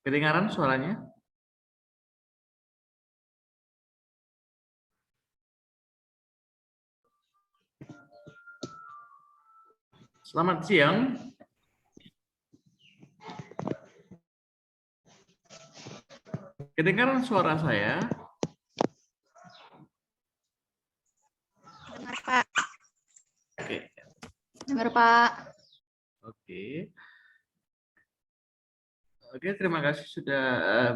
Kedengaran suaranya? Selamat siang. Kedengaran suara saya? Dengar, Pak. Oke. Dengar, Pak. Oke. Oke, terima kasih sudah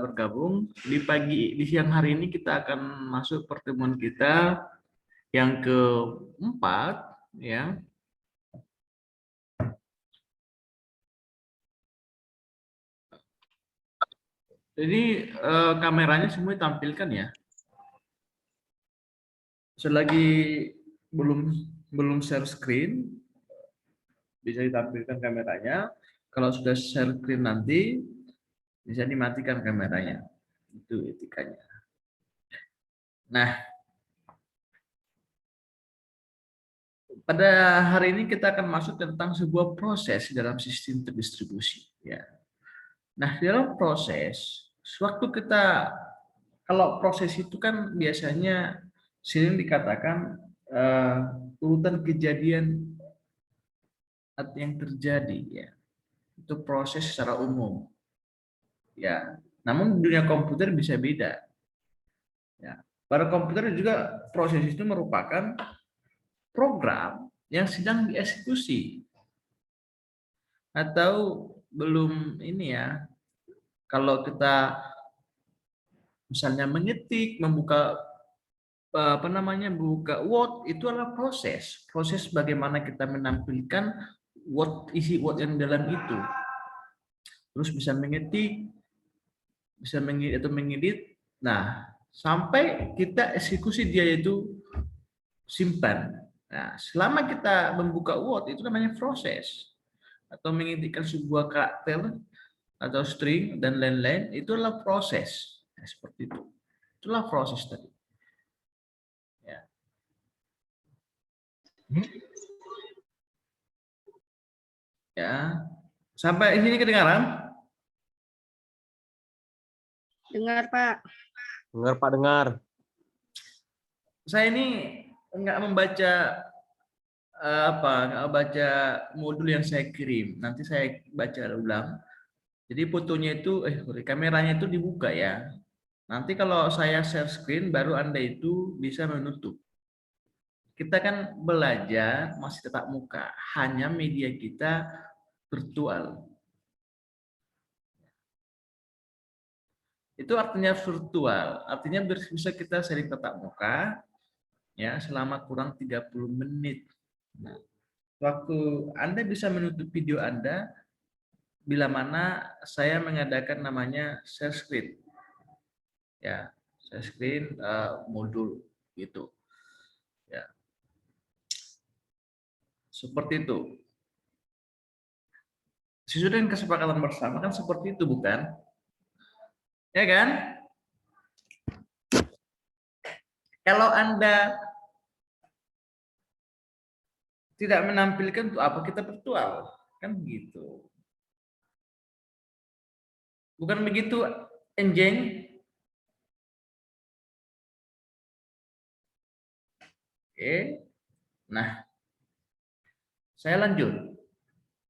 bergabung. Di siang hari ini kita akan masuk pertemuan kita yang keempat, ya. Jadi kameranya semua ditampilkan ya. Selagi belum share screen, bisa ditampilkan kameranya. Kalau sudah share screen nanti bisa dimatikan kameranya. Itu etikanya. Nah, pada hari ini kita akan masuk tentang sebuah proses dalam sistem terdistribusi. Ya. Nah, dalam proses, sewaktu kita, kalau proses itu kan biasanya sering dikatakan urutan kejadian yang terjadi, ya. Itu proses secara umum. Ya, namun di dunia komputer bisa beda. Ya. Pada komputer juga proses itu merupakan program yang sedang dieksekusi atau belum ini ya. Kalau kita misalnya mengetik, membuka apa namanya, buka Word, itu adalah proses bagaimana kita menampilkan isi Word yang dalam itu. Terus bisa mengetik, bisa mengedit atau mengedit. Nah, sampai kita eksekusi dia itu simpan. Nah, selama kita membuka Word itu namanya proses, atau mengetikkan sebuah karakter atau string dan lain-lain, itu adalah proses. Nah, seperti itu. Itulah proses tadi. Ya. Ya. Sampai sini kedengaran? Dengar, Pak. Dengar, Pak, dengar. Saya ini nggak membaca nggak baca modul yang saya kirim. Nanti saya baca ulang. Jadi fotonya itu, kameranya itu dibuka ya. Nanti kalau saya share screen, baru Anda itu bisa menutup. Kita kan belajar masih tatap muka, hanya media kita virtual. Itu artinya virtual, artinya bisa kita sharing tatap muka ya selama kurang 30 menit. Nah, waktu Anda bisa menutup video Anda bila mana saya mengadakan namanya share screen. Ya, share screen modul gitu. Ya. Seperti itu. Sesuai dengan kesepakatan bersama kan seperti itu, bukan? Ya kan? Kalau Anda tidak menampilkan untuk apa kita virtual, kan begitu. Bukan begitu, Enjeng? Oke. Nah, saya lanjut.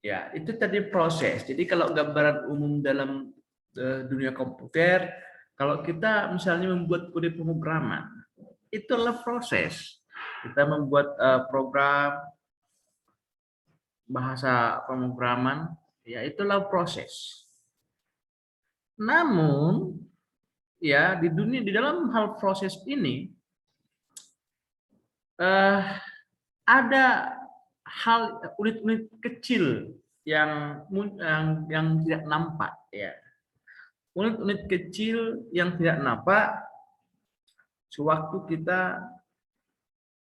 Ya, itu tadi proses. Jadi kalau gambaran umum dalam dunia komputer, kalau kita misalnya membuat kode pemrograman, itu adalah proses. Kita membuat program bahasa pemrograman, ya itulah proses. Namun, ya di dalam hal proses ini ada hal unit-unit kecil yang tidak nampak, ya. Unit-unit kecil yang tidak nampak sewaktu kita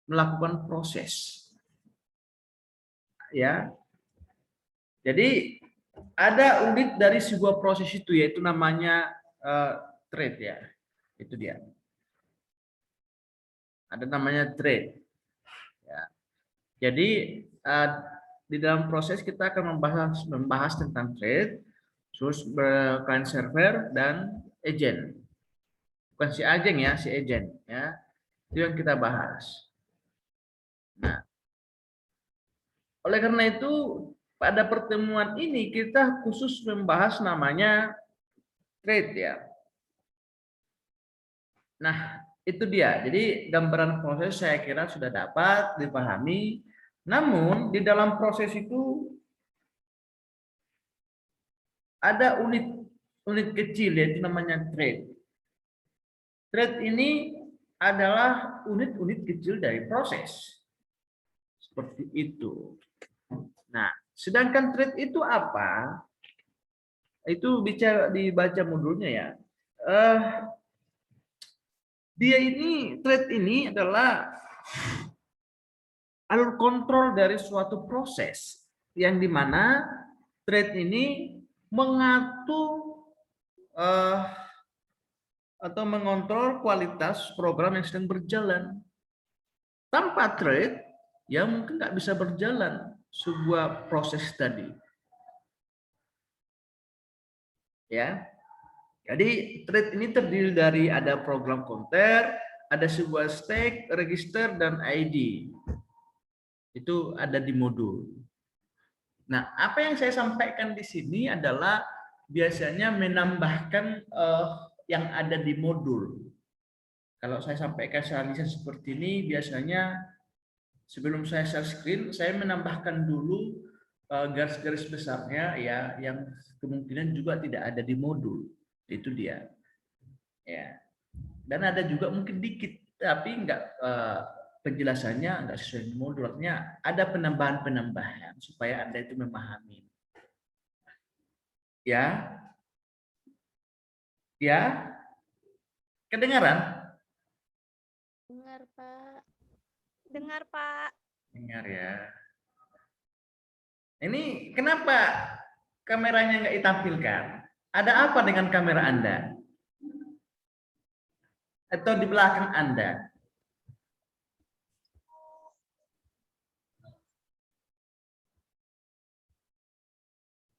melakukan proses, ya. Jadi ada unit dari sebuah proses itu, yaitu namanya thread, ya. Itu dia. Ada namanya thread. Ya. Jadi di dalam proses kita akan membahas tentang thread. Terus client server dan agent. Bukan si agent ya, si agent ya. Itu yang kita bahas. Nah, oleh karena itu pada pertemuan ini kita khusus membahas namanya trade ya. Nah, itu dia. Jadi gambaran proses saya kira sudah dapat dipahami. Namun di dalam proses itu ada unit kecil yaitu namanya trade. Trade ini adalah unit-unit kecil dari proses. Seperti itu. Nah, sedangkan trade itu apa? Itu dibaca modulnya ya. Trade ini adalah alur kontrol dari suatu proses yang dimana trade ini mengatur atau mengontrol kualitas program yang sedang berjalan. Tanpa trade, ya mungkin nggak bisa berjalan sebuah proses tadi. Ya, jadi trade ini terdiri dari ada program counter, ada sebuah stake, register, dan ID. Itu ada di modul. Nah, apa yang saya sampaikan di sini adalah biasanya menambahkan yang ada di modul. Kalau saya sampaikan secara seperti ini, biasanya sebelum saya share screen, saya menambahkan dulu garis-garis besarnya ya, yang kemungkinan juga tidak ada di modul. Itu dia. Ya. Dan ada juga mungkin dikit, tapi enggak penjelasannya enggak sesuai dengan modul. Artinya ada penambahan-penambahan supaya Anda itu memahami. Ya. Ya. Kedengaran? Dengar, Pak. Dengar, Pak. Dengar ya. Ini kenapa kameranya nggak ditampilkan? Ada apa dengan kamera Anda? Atau di belakang Anda?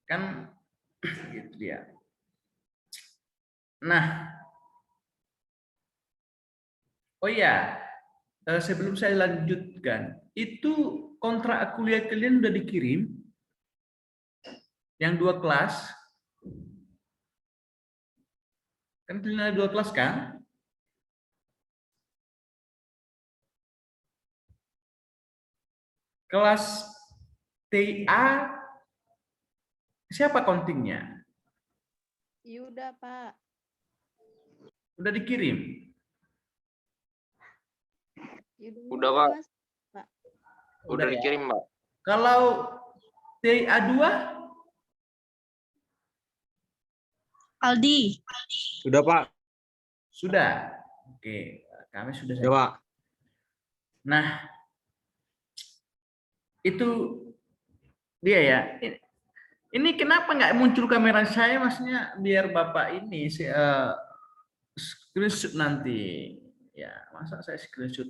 Kan gitu dia. Nah, oh ya, sebelum saya lanjutkan, itu kontrak kuliah kalian udah dikirim? Yang 2 kelas? Kan kalian ada 2 kelas kan? Kelas TA siapa kontingnya? Yuda, Pak. Udah dikirim? Yuda, Udah, Pak. Pak. Udah ya? dikirim, Pak. Kalau TA2? Aldi. Sudah, Pak. Sudah. Oke, kami sudah. Sudah, Pak. Nah, itu dia ya. Ini kenapa nggak muncul kamera saya, maksudnya biar Bapak ini screenshot nanti. Ya, masa saya screenshot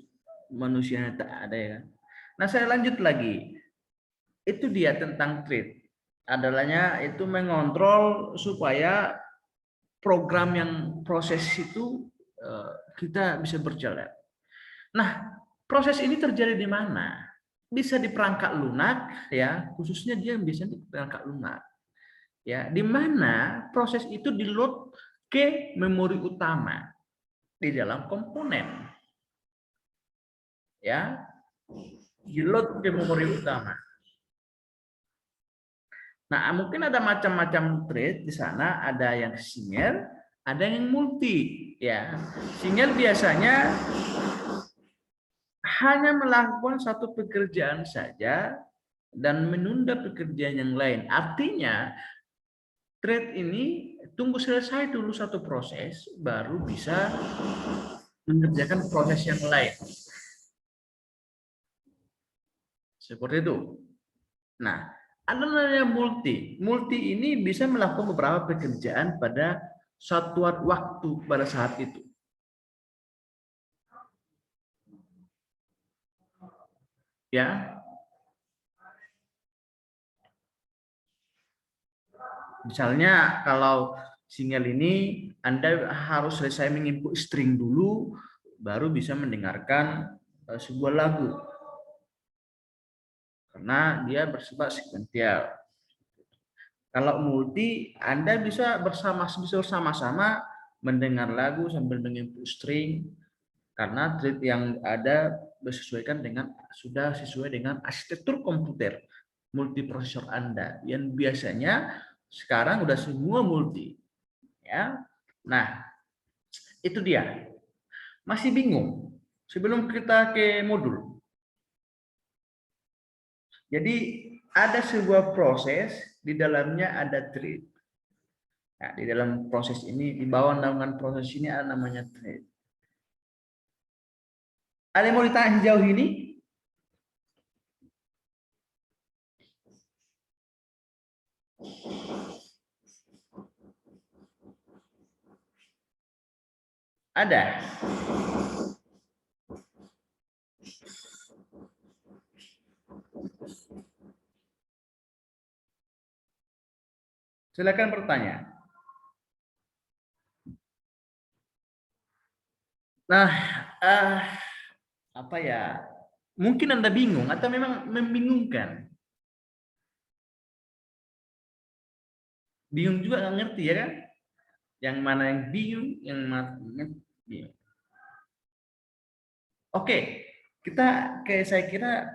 manusianya tak ada ya. Nah, saya lanjut lagi. Itu dia tentang trade. Adalahnya itu mengontrol supaya program yang proses itu kita bisa berjalan. Nah, proses ini terjadi di mana? Bisa di perangkat lunak ya, khususnya dia biasanya di perangkat lunak. Ya, di mana proses itu di-load ke memori utama di dalam komponen. Ya, di-load ke memori utama. Nah, mungkin ada macam-macam thread di sana, ada yang single, ada yang multi, ya. Single biasanya hanya melakukan satu pekerjaan saja dan menunda pekerjaan yang lain. Artinya, thread ini tunggu selesai dulu satu proses, baru bisa mengerjakan proses yang lain. Seperti itu. Nah, ada namanya multi. Multi ini bisa melakukan beberapa pekerjaan pada satuan waktu pada saat itu. Ya. Misalnya kalau single ini Anda harus selesai menginput string dulu, baru bisa mendengarkan sebuah lagu. Karena dia bersifat sekuensial. Kalau multi, Anda bisa bersama-sama mendengar lagu sambil menginput string, karena thread yang ada sudah sesuai dengan arsitektur komputer multiprosesor Anda yang biasanya sekarang udah semua multi, ya. Nah, itu dia. Masih bingung? Sebelum kita ke modul. Jadi ada sebuah proses, di dalamnya ada thread. Nah, di dalam proses ini, di bawah naungan proses ini ada namanya thread. Ada yang mau ditanya sejauh ini? Ada. Silakan bertanya. Nah, apa ya? Mungkin Anda bingung atau memang membingungkan. Bingung juga nggak ngerti ya kan? Yang mana yang bingung, yang mana bingung. Oke, saya kira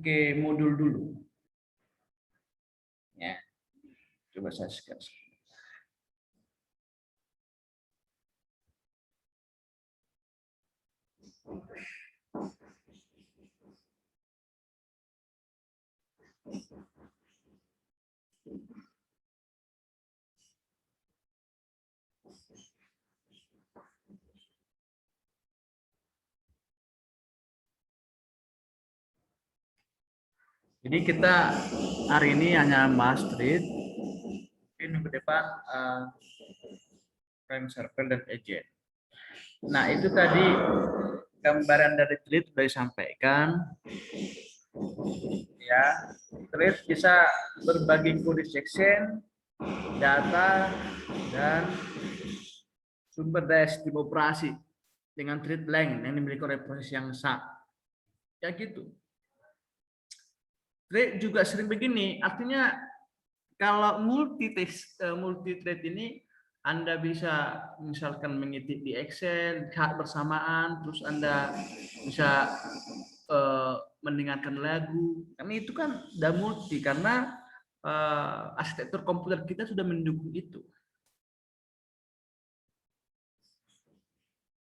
ke modul dulu. Ya, coba saya share. Jadi kita hari ini hanya bahas thread. Ini ke depan frame server dan agent. Nah, itu tadi gambaran dari thread sudah disampaikan. Ya, thread bisa berbagi kode section, data, dan sumber daya sistem operasi dengan thread length yang dimiliki oleh proses yang sama. Ya gitu. Thread juga sering begini, artinya kalau multi thread ini Anda bisa misalkan mengetik di Excel bersamaan, terus Anda bisa mendengarkan lagu. Karena itu kan udah multi, karena arsitektur komputer kita sudah mendukung itu.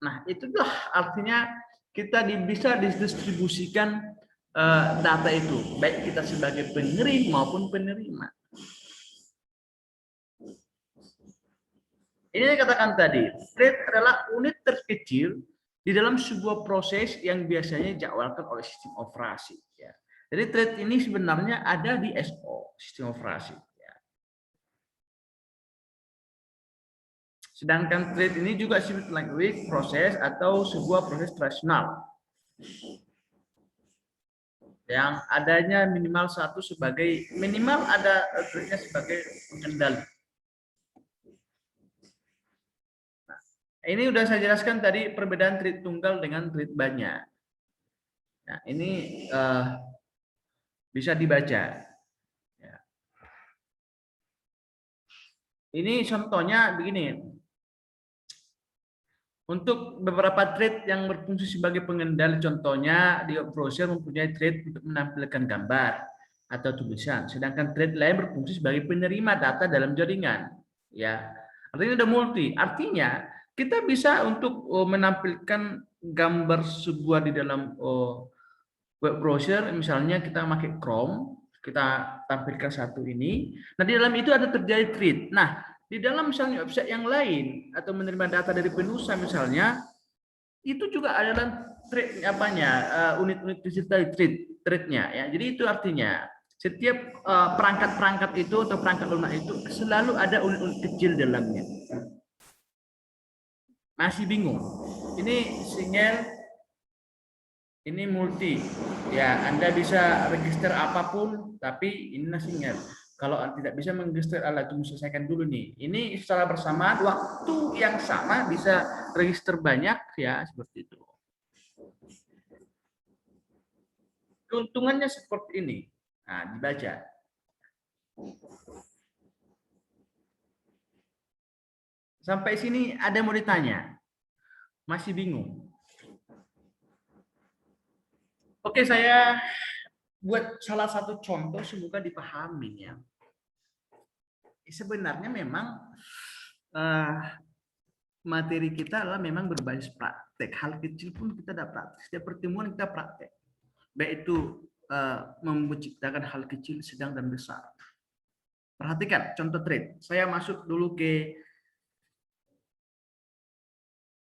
Nah, itulah artinya kita bisa didistribusikan data itu, baik kita sebagai pengirim maupun penerima. Ini yang katakan tadi, thread adalah unit terkecil di dalam sebuah proses yang biasanya dijadwalkan oleh sistem operasi. Ya. Jadi thread ini sebenarnya ada di SO, sistem operasi. Ya. Sedangkan thread ini juga disebut language proses atau sebuah proses tradisional yang adanya minimal satu sebagai threadnya sebagai pengendali. Nah, ini udah saya jelaskan tadi perbedaan thread tunggal dengan thread banyak. Nah, ini bisa dibaca. Ya. Ini contohnya begini. Untuk beberapa thread yang berfungsi sebagai pengendali, contohnya di browser mempunyai thread untuk menampilkan gambar atau tulisan, sedangkan thread lain berfungsi sebagai penerima data dalam jaringan. Ya, artinya ada multi. Artinya kita bisa untuk menampilkan gambar sebuah di dalam web browser, misalnya kita pakai Chrome, kita tampilkan satu ini. Nah, di dalam itu ada terjadi thread. Nah, di dalam misalnya website yang lain atau menerima data dari penulisan misalnya, itu juga adalah thread unit-unit digital thread-nya ya. Jadi itu artinya setiap perangkat-perangkat itu atau perangkat lunak itu selalu ada unit-unit kecil dalamnya. Masih bingung? Ini single, ini multi. Ya, Anda bisa register apapun, tapi ini single. Kalau tidak bisa mengregister alat tunggu selesaikan dulu nih. Ini secara bersamaan waktu yang sama bisa register banyak ya seperti itu. Keuntungannya seperti ini. Nah, dibaca. Sampai sini ada mau ditanya? Masih bingung? Oke, saya buat salah satu contoh semoga dipahami ya. Sebenarnya memang materi kita adalah memang berbasis praktek. Hal kecil pun kita ada praktek. Setiap pertemuan kita praktek. Baik itu menciptakan hal kecil, sedang, dan besar. Perhatikan contoh trade. Saya masuk dulu ke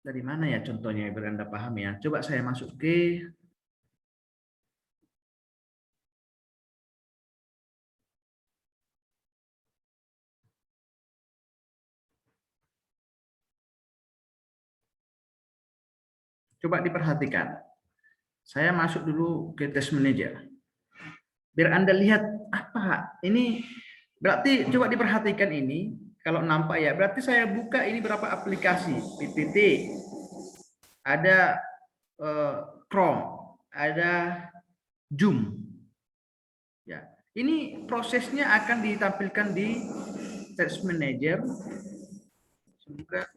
dari mana ya contohnya biar Anda paham ya. Coba saya masuk ke coba diperhatikan. Saya masuk dulu ke test manager. Biar Anda lihat apa ini berarti coba diperhatikan ini kalau nampak ya berarti saya buka ini berapa aplikasi PPT, ada Chrome, ada Zoom. Ya, ini prosesnya akan ditampilkan di test manager. Semoga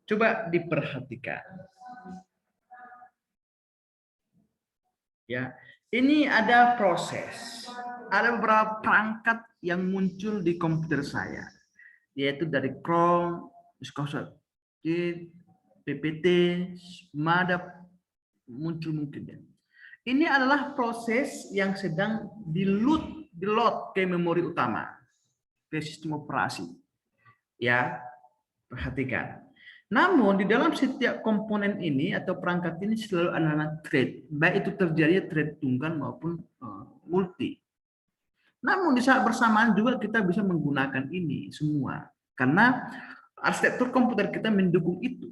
coba diperhatikan. Ya, ini ada proses. Ada beberapa perangkat yang muncul di komputer saya, yaitu dari Chrome, Microsoft PPT, Madap muncul mungkin ya. Ini adalah proses yang sedang di-load ke memori utama, ke sistem operasi. Ya, perhatikan. Namun di dalam setiap komponen ini atau perangkat ini selalu ada thread, baik itu terjadi thread tunggal maupun multi. Namun di saat bersamaan juga kita bisa menggunakan ini semua karena arsitektur komputer kita mendukung itu.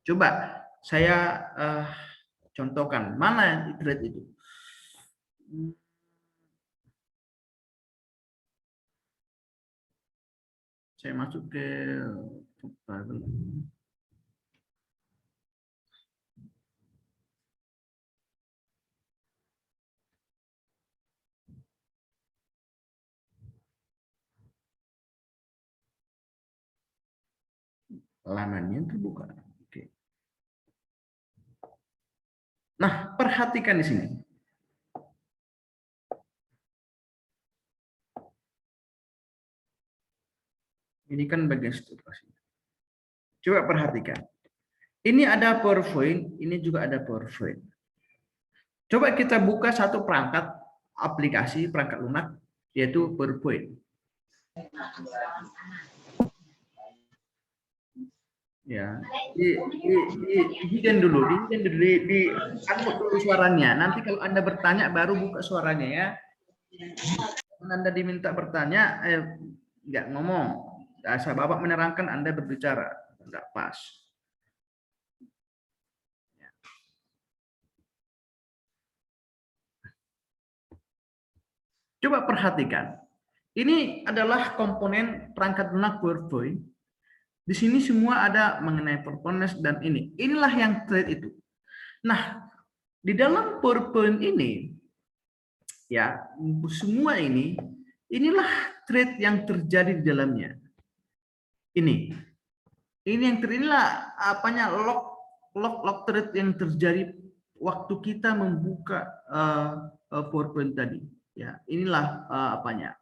Coba saya contohkan mana thread itu. Saya masuk ke lamannya terbuka. Oke. Nah, perhatikan di sini. Ini kan bagian strukturasi. Coba perhatikan. Ini ada PowerPoint, ini juga ada PowerPoint. Coba kita buka satu perangkat aplikasi, perangkat lunak, yaitu PowerPoint. Ya, hidden dulu, di unmute dulu suaranya. Nanti kalau Anda bertanya baru buka suaranya ya. Anda diminta bertanya, nggak ngomong. Asal Bapak menerangkan Anda berbicara, nggak pas. Coba perhatikan. Ini adalah komponen perangkat lunak PowerPoint. Di sini semua ada mengenai performance dan ini. Inilah yang thread itu. Nah, di dalam PowerPoint ini, ya semua ini, inilah thread yang terjadi di dalamnya. Ini yang inilah apanya log thread yang terjadi waktu kita membuka PowerPoint tadi. Ya, inilah apanya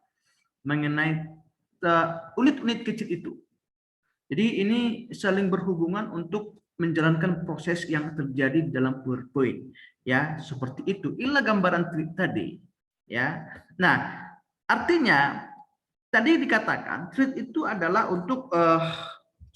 mengenai unit-unit kecil itu. Jadi ini saling berhubungan untuk menjalankan proses yang terjadi di dalam PowerPoint, ya seperti itu. Inilah gambaran tadi, ya. Nah, artinya tadi dikatakan thread itu adalah untuk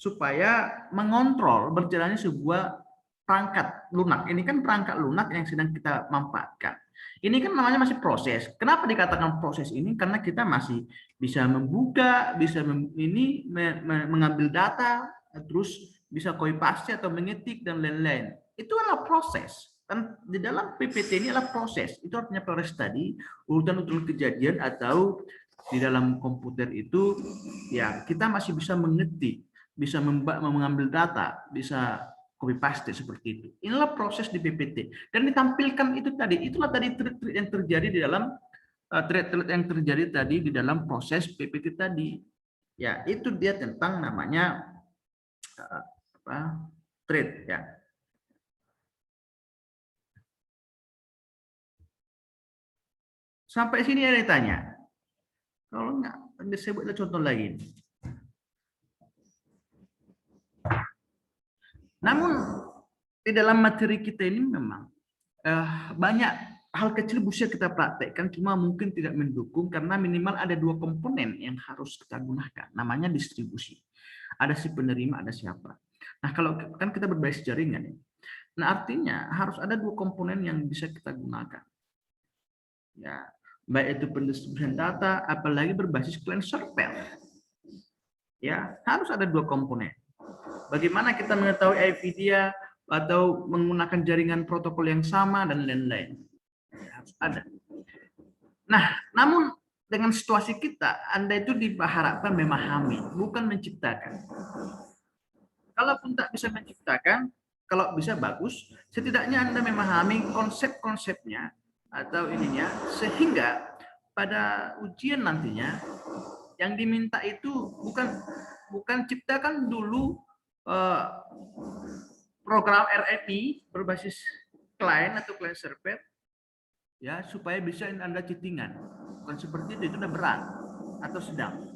supaya mengontrol berjalannya sebuah perangkat lunak. Ini kan perangkat lunak yang sedang kita manfaatkan. Ini kan namanya masih proses. Kenapa dikatakan proses ini? Karena kita masih bisa membuka, bisa mengambil data, terus bisa copy paste atau mengetik dan lain-lain. Itu adalah proses. Dan di dalam PPT ini adalah proses. Itu artinya proses tadi, urutan-urutan kejadian atau di dalam komputer itu ya kita masih bisa mengetik, bisa mengambil data, bisa copy paste seperti itu. Inilah proses di PPT dan ditampilkan itu tadi. Itulah tadi trik-trik yang terjadi di dalam trik-trik yang terjadi tadi di dalam proses PPT tadi. Ya, itu dia tentang namanya thread ya. Sampai sini ada yang tanya. Kalau enggak, saya buat contoh lagi. Namun di dalam materi kita ini memang banyak hal kecil bisa kita praktekkan, cuma mungkin tidak mendukung karena minimal ada dua komponen yang harus kita gunakan. Namanya distribusi. Ada si penerima, ada siapa. Nah kalau kan kita berbasis jaringan, nah artinya harus ada dua komponen yang bisa kita gunakan. Ya, baik itu pendistribusian data, apalagi berbasis client server. Ya, harus ada dua komponen. Bagaimana kita mengetahui IP dia atau menggunakan jaringan protokol yang sama dan lain-lain. Ya, harus ada. Nah, namun dengan situasi kita, Anda itu diharapkan memahami, bukan menciptakan. Kalaupun tak bisa menciptakan, kalau bisa bagus, setidaknya Anda memahami konsep-konsepnya atau ininya, sehingga pada ujian nantinya yang diminta itu bukan ciptakan dulu program RMI berbasis client atau client server ya supaya bisa Anda chattingan. Bukan seperti itu udah berat atau sedang.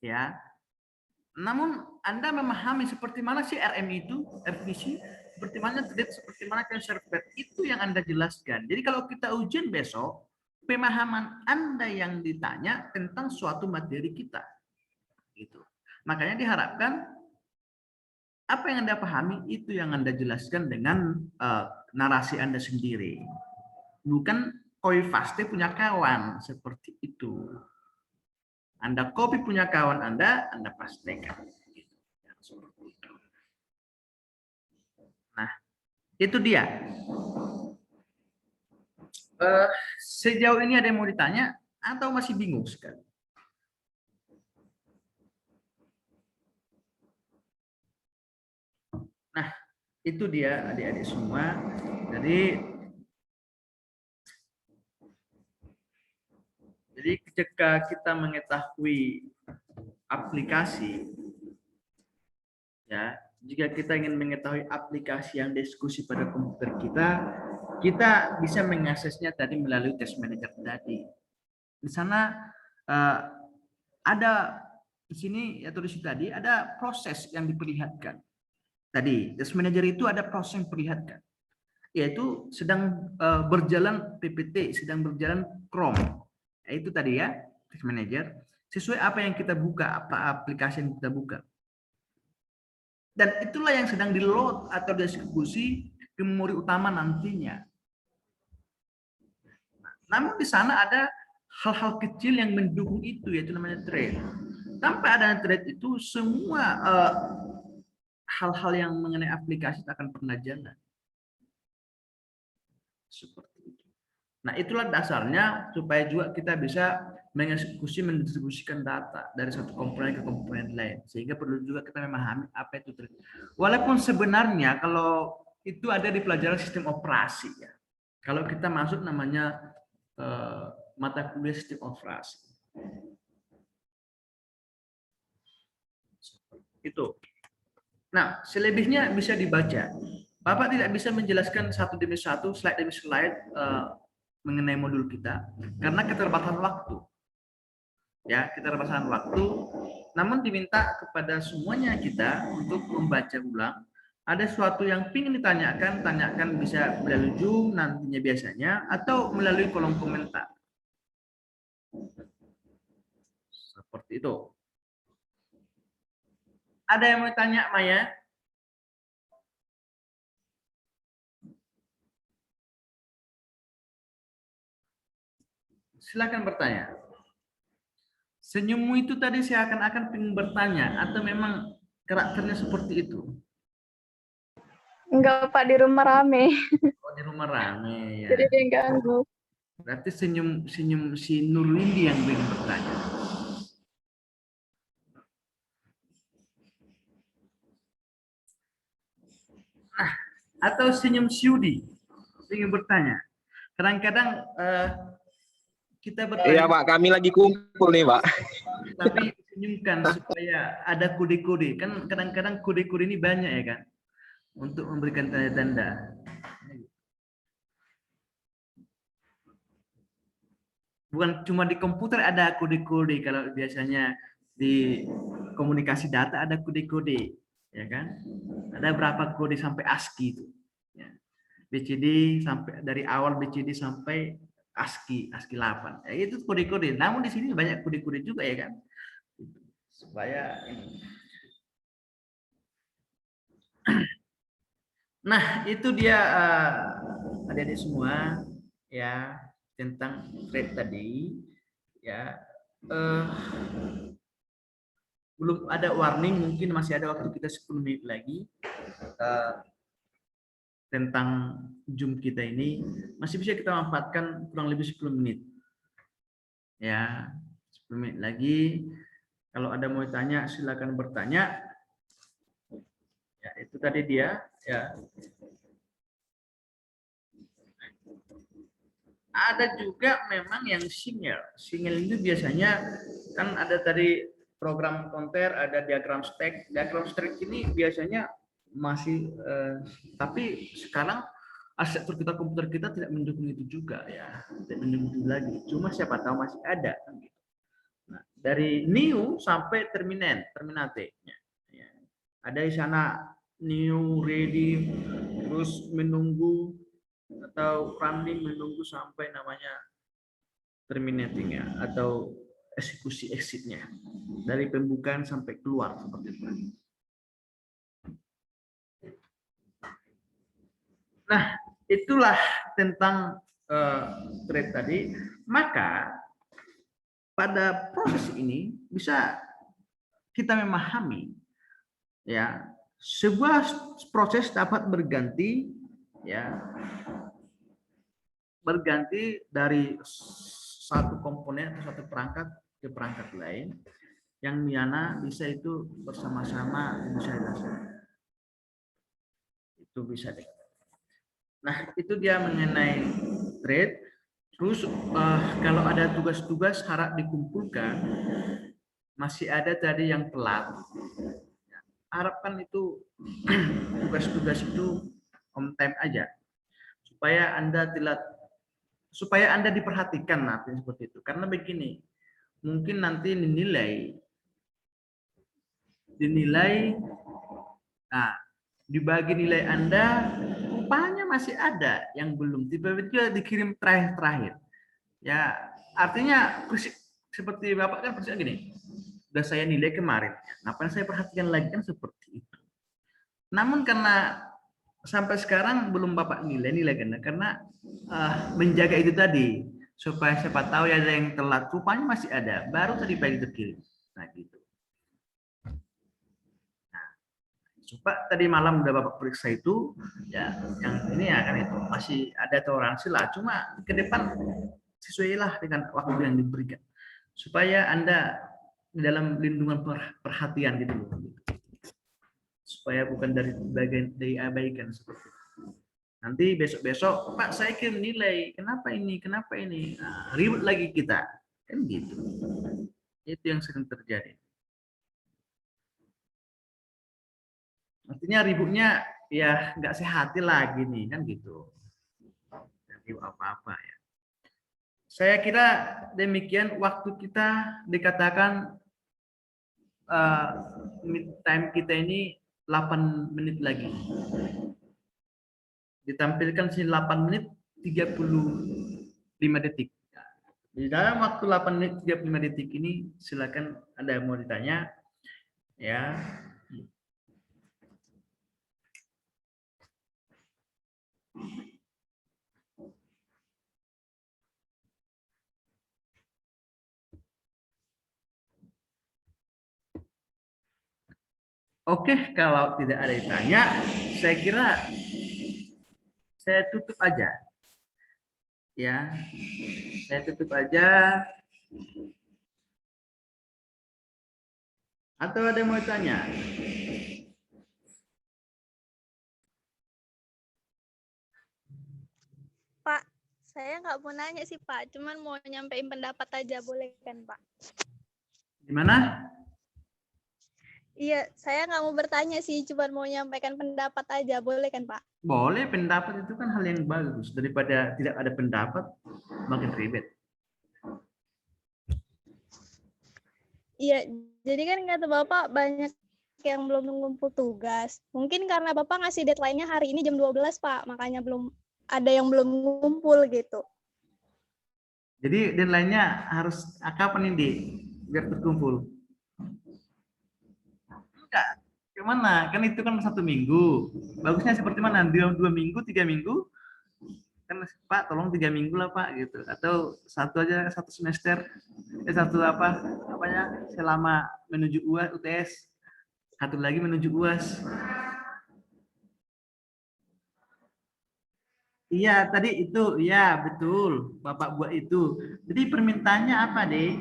Ya. Namun Anda memahami seperti mana sih RMI itu, RVC, seperti mana thread, seperti mana client server, itu yang Anda jelaskan. Jadi kalau kita ujian besok, pemahaman Anda yang ditanya tentang suatu materi kita. Gitu. Makanya diharapkan apa yang Anda pahami itu yang Anda jelaskan dengan narasi Anda sendiri. Bukan copy paste punya kawan seperti itu. Anda copy punya kawan Anda pastekan. Nah, itu dia. Sejauh ini ada yang mau ditanya atau masih bingung sekali? Nah, itu dia adik-adik semua. Jadi ketika kita mengetahui aplikasi, ya, jika kita ingin mengetahui aplikasi yang diskusi pada komputer kita bisa mengaksesnya tadi melalui test manager tadi. Di sana ada di sini ya tulis tadi ada proses yang diperlihatkan. Tadi test manager itu ada proses yang diperlihatkan, yaitu sedang berjalan PPT, sedang berjalan Chrome. Itu tadi ya, test manager. Sesuai apa yang kita buka, apa aplikasi yang kita buka. Dan itulah yang sedang di-load atau dieksekusi ke memori utama nantinya. Namun di sana ada hal-hal kecil yang mendukung itu, yaitu namanya thread. Tanpa adanya thread itu, semua hal-hal yang mengenai aplikasi akan pernah jalan. Seperti itu. Nah, itulah dasarnya supaya juga kita bisa mengeksekusi, mendistribusikan data dari satu komponen ke komponen lain. Sehingga perlu juga kita memahami apa itu thread. Walaupun sebenarnya kalau itu ada di pelajaran sistem operasi ya. Kalau kita masuk namanya mata kuliah sistem operasi. Itu. Nah, selebihnya bisa dibaca. Bapak tidak bisa menjelaskan satu demi satu, slide demi slide mengenai modul kita karena keterbatasan waktu. Ya, keterbatasan waktu. Namun diminta kepada semuanya kita untuk membaca ulang. Ada sesuatu yang ingin ditanyakan, tanyakan bisa melalui Zoom nantinya biasanya atau melalui kolom komentar. Seperti itu. Ada yang mau tanya, Maya? silakan bertanya. Senyummu itu tadi seakan-akan pengen bertanya atau memang karakternya seperti itu? Enggak, Pak, di rumah rame. Oh, di rumah rame ya. Jadi dia ganggu. Berarti senyum si Nurlindi yang pengen bertanya. Nah, atau senyum Syudi ingin bertanya. Kadang-kadang kita Iya bertanya, Pak, kami lagi kumpul nih Pak. tapi senyumkan supaya ada kode-kode. Kan kadang-kadang kode-kode ini banyak ya kan, untuk memberikan tanda-tanda. Bukan cuma di komputer ada kode-kode, kalau biasanya di komunikasi data ada kode-kode, ya kan? Ada berapa kode sampai ASCII itu. Ya. BCD sampai dari awal BCD sampai ASCII 8. Ya, itu kode-kode. Namun di sini banyak kode-kode juga ya kan. Supaya ini. Nah, itu dia adik-adik semua ya, tentang trade tadi ya. Belum ada warning, mungkin masih ada waktu kita 10 menit lagi. Tentang Zoom kita ini masih bisa kita manfaatkan kurang lebih 10 menit. Ya, 10 menit lagi. Kalau ada mau tanya silakan bertanya. Ya, itu tadi dia ya. Ada juga memang yang single. Single itu biasanya kan ada tadi program konter, ada diagram stack. Diagram stack ini biasanya masih tapi sekarang arsitektur kita komputer kita tidak mendukung itu juga ya, tidak mendukung itu lagi. Cuma siapa tahu masih ada. Nah, dari new sampai terminate. Ya. Ada di sana new, ready, terus menunggu atau running, menunggu sampai namanya terminating ya, atau eksekusi exitnya dari pembukaan sampai keluar seperti itu. Nah, itulah tentang thread tadi. Maka pada proses ini bisa kita memahami ya, sebuah proses dapat berganti ya, berganti dari satu komponen atau satu perangkat ke perangkat lain yang mana bisa itu bersama-sama inisialisasi. Itu bisa deh. Nah, itu dia mengenai trade. Terus kalau ada tugas-tugas harap dikumpulkan, masih ada tadi yang telat. Harapkan itu tugas-tugas itu on time aja, supaya Anda tidak, supaya Anda diperhatikan nanti seperti itu. Karena begini, mungkin nanti dinilai, nah dibagi nilai Anda rupanya masih ada yang belum, tiba-tiba dikirim terakhir. Ya, artinya seperti Bapak kan persis gini, udah saya nilai kemarin, ngapain saya perhatikan lagi, kan seperti itu. Namun karena sampai sekarang belum Bapak nilai karena menjaga itu tadi, supaya siapa tahu ya ada yang telat, rupanya masih ada, baru tadi pagi terkirim. Nah gitu. Coba tadi malam udah Bapak periksa itu, ya yang ini ya kan itu masih ada toleransi lah. Cuma ke depan sesuailah dengan waktu yang diberikan, supaya Anda dalam lindungan perhatian gitu loh. Supaya bukan dari bagian diabaikan seperti itu. Nanti besok-besok Pak saya kirim nilai, kenapa ini, nah, ribut lagi kita, kan gitu. Itu yang sering terjadi. Artinya ributnya ya nggak sehati lagi nih, kan gitu. Jadi apa-apa ya. Saya kira demikian, waktu kita dikatakan time kita ini 8 menit lagi. Ditampilkan sini 8 menit 35 detik. Di dalam waktu 8 menit 35 detik ini silakan ada yang mau ditanya ya. Oke, kalau tidak ada yang tanya, saya kira saya tutup aja. Ya, saya tutup aja. Atau ada yang mau tanya? Pak, saya nggak mau nanya sih Pak, cuman mau nyampein pendapat aja, boleh kan Pak? Gimana? Iya, saya nggak mau bertanya sih, cuman mau nyampaikan pendapat aja, boleh kan Pak? Boleh, pendapat itu kan hal yang bagus. Daripada tidak ada pendapat, makin ribet. Iya, jadi kan kata Bapak banyak yang belum mengumpul tugas. Mungkin karena Bapak ngasih deadline-nya hari ini jam 12, Pak, makanya belum ada yang belum ngumpul gitu. Jadi deadline-nya harus kapan ini, biar terkumpul? Enggak. Gimana? Kan itu kan 1 minggu. Bagusnya seperti mana? 2 minggu, 3 minggu? Kan Pak, tolong 3 minggu lah Pak gitu. Atau satu aja, 1 semester. Satu apa? Apanya? Selama menuju UTS. Satu lagi menuju UAS. Iya, tadi itu, ya betul, Bapak buat itu. Jadi permintaannya apa, Dek?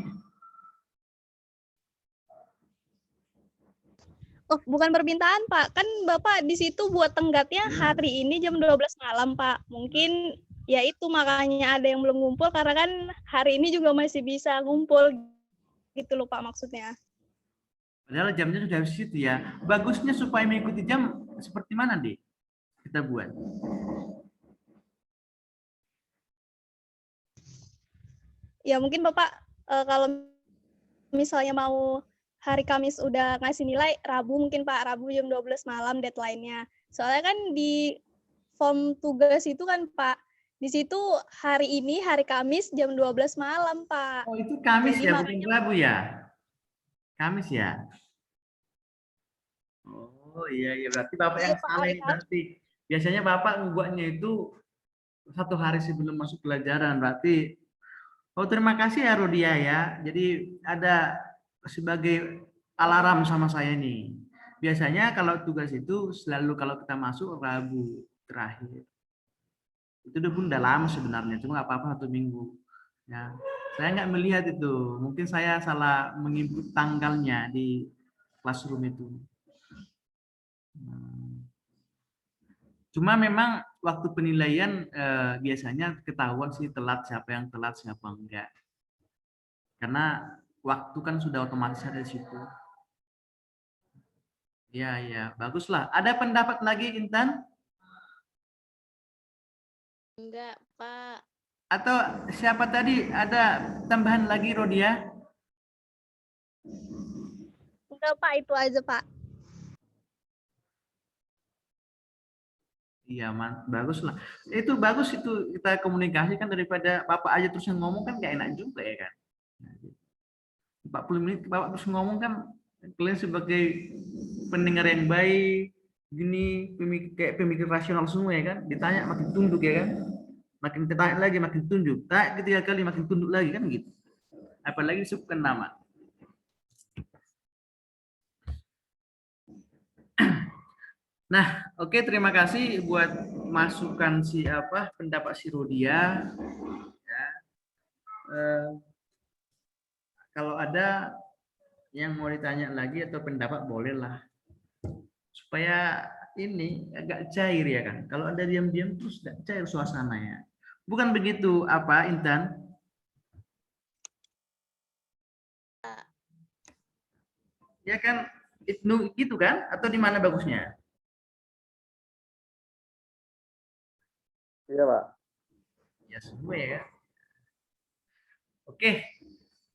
Oh, bukan permintaan, Pak. Kan Bapak di situ buat tenggatnya hari ini jam 12 malam, Pak. Mungkin ya itu makanya ada yang belum ngumpul karena kan hari ini juga masih bisa ngumpul gitu loh, Pak, maksudnya. Padahal jamnya sudah di situ ya. Bagusnya supaya mengikuti jam seperti mana, Dek? Kita buat. Ya mungkin Bapak kalau misalnya mau hari Kamis udah ngasih nilai, Rabu mungkin Pak, Rabu jam 12 malam deadline-nya. Soalnya kan di form tugas itu kan Pak, di situ hari ini hari Kamis jam 12 malam Pak. Oh, itu Kamis Jadi ya, bukan makanya Rabu ya? Kamis ya? Oh iya, iya. Berarti Bapak iya yang Pak salah hari ini Kamis. berarti. Biasanya Bapak membuatnya itu 1 hari sebelum masuk pelajaran. Berarti, oh terima kasih ya Rodia ya. Jadi ada sebagai alarm sama saya nih. Biasanya kalau tugas itu selalu kalau kita masuk Rabu terakhir. Itu udah lama sebenarnya, cuma nggak apa-apa 1 minggu. Ya, saya nggak melihat itu. Mungkin saya salah menginput tanggalnya di classroom itu. Cuma memang waktu penilaian biasanya ketahuan sih telat siapa yang telat siapa enggak. Karena waktu kan sudah otomatis ada di situ. Ya, ya, baguslah. Ada pendapat lagi Intan? Enggak Pak. Atau siapa tadi? Ada tambahan lagi Rodia? Enggak Pak, itu aja Pak. Iya, bagus lah. Itu bagus itu kita komunikasi kan daripada Bapak aja terus yang ngomong kan gak enak juga ya kan. 40 menit Bapak terus ngomong kan kalian sebagai pendengar yang baik gini kayak pemikir rasional semua ya kan. Ditanya makin tunduk ya kan. Makin ditanya lagi makin tunduk. Tak ketiga kali makin tunduk lagi kan gitu. Apalagi disebutkan nama. Nah, oke, terima kasih buat masukan si apa pendapat si Rodia. Ya. Kalau ada yang mau ditanya lagi atau pendapat bolehlah. Supaya ini agak cair ya kan. Kalau ada diam-diam terus tidak cair suasananya. Bukan begitu apa Intan? Ya kan itu gitu kan? Atau di mana bagusnya? Iya, Pak. Ya semua ya. Oke,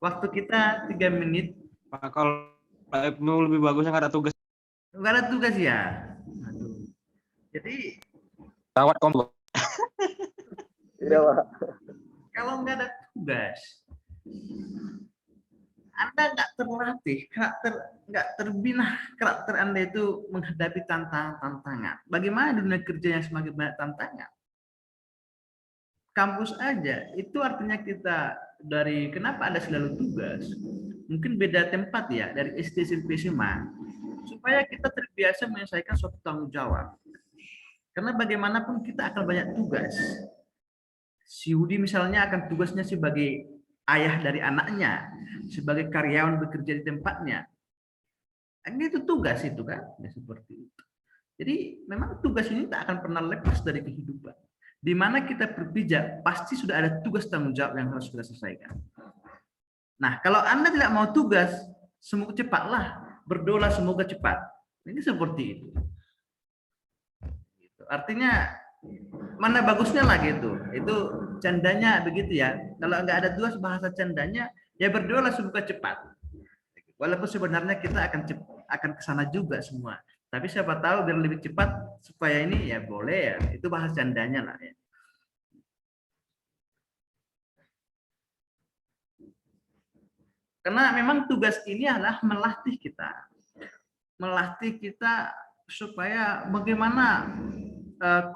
waktu kita 3 menit. Pak, kalau Ibnu lebih bagusnya nggak ada tugas. Enggak ada tugas ya. Aduh. Jadi Rawat komputer. Iya, Pak. kalau nggak ada tugas, Anda nggak terlatih, nggak terbina karakter Anda itu menghadapi tantangan. Bagaimana dunia kerja yang semakin banyak tantangan? Kampus aja, itu artinya kita kenapa Anda selalu tugas? Mungkin beda tempat ya, dari SD, SMP, SMA. supaya kita terbiasa menyelesaikan suatu tanggung jawab. Karena bagaimanapun kita akan banyak tugas. Si Yudi misalnya akan tugasnya sebagai ayah dari anaknya, sebagai karyawan bekerja di tempatnya. Itu tugas itu kan, ya, seperti itu. Jadi memang tugas ini tak akan pernah lepas dari kehidupan. Di mana kita berpijak, pasti sudah ada tugas tanggung jawab yang harus kita selesaikan. Nah, kalau Anda tidak mau tugas, semoga cepatlah, berdoa semoga cepat. Ini seperti itu. Artinya mana bagusnya lah gitu. Itu candanya begitu ya. Kalau nggak ada tugas, bahasa candanya ya berdoa semoga cepat. Walaupun sebenarnya kita akan ke sana juga semua. Tapi siapa tahu biar lebih cepat supaya ini ya boleh ya. Itu bahasa candanya lah ya. Karena memang tugas ini adalah melatih kita. Melatih kita supaya bagaimana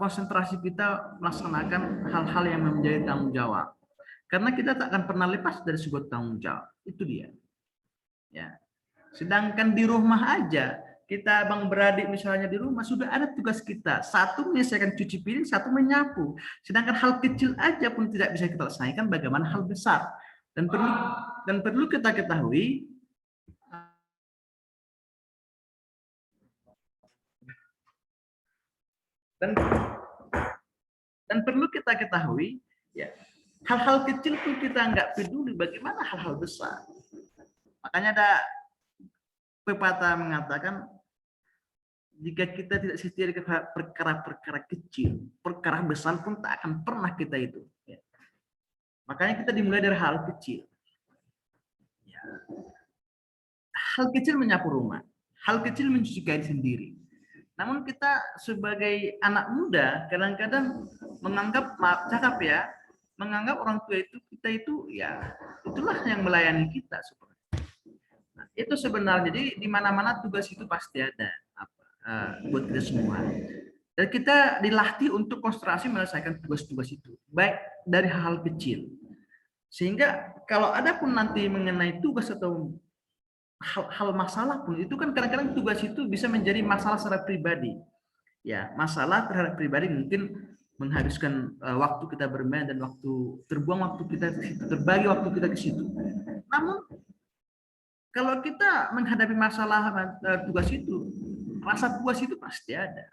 konsentrasi kita melaksanakan hal-hal yang menjadi tanggung jawab. Karena kita tak akan pernah lepas dari sebuah tanggung jawab. Itu dia. Ya. Sedangkan di rumah aja, kita abang beradik misalnya di rumah sudah ada tugas kita. Satu menyelesaikan cuci piring, satu menyapu. Sedangkan hal kecil aja pun tidak bisa kita selesaikan, bagaimana hal besar. Dan perlu kita ketahui dan perlu kita ketahui ya, hal-hal kecil pun kita nggak peduli, bagaimana hal-hal besar. Makanya ada pepatah mengatakan, jika kita tidak setia di perkara-perkara kecil, perkara besar pun tak akan pernah kita itu. Ya. Makanya kita dimulai dari hal kecil. Ya. Hal kecil menyapu rumah, hal kecil mencuci kain sendiri. Namun kita sebagai anak muda kadang-kadang menganggap, maaf cakap ya, menganggap orang tua itu kita itu ya itulah yang melayani kita seperti. Nah, itu sebenarnya jadi di mana-mana tugas itu pasti ada buat kita semua. Dan kita dilatih untuk konsentrasi menyelesaikan tugas-tugas itu, baik dari hal kecil. Sehingga kalau ada pun nanti mengenai tugas atau hal masalah pun, itu kan kadang-kadang tugas itu bisa menjadi masalah secara pribadi. Ya, masalah terhadap pribadi mungkin menghabiskan waktu kita bermain dan terbuang waktu kita ke situ, terbagi waktu kita ke situ. Namun kalau kita menghadapi masalah tugas itu, rasa puas itu pasti ada.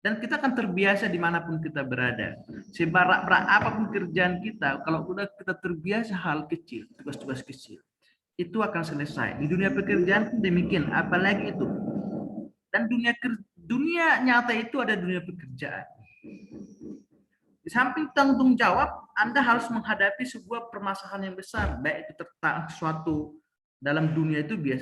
Dan kita akan terbiasa dimanapun kita berada. Sebarak-barak apapun kerjaan kita, kalau udah kita terbiasa hal kecil, tugas-tugas kecil, itu akan selesai. Di dunia pekerjaan pun demikian, apalagi itu. Dan dunia nyata itu ada dunia pekerjaan. Di samping tanggung jawab, Anda harus menghadapi sebuah permasalahan yang besar, baik itu tentang suatu dalam dunia itu biasa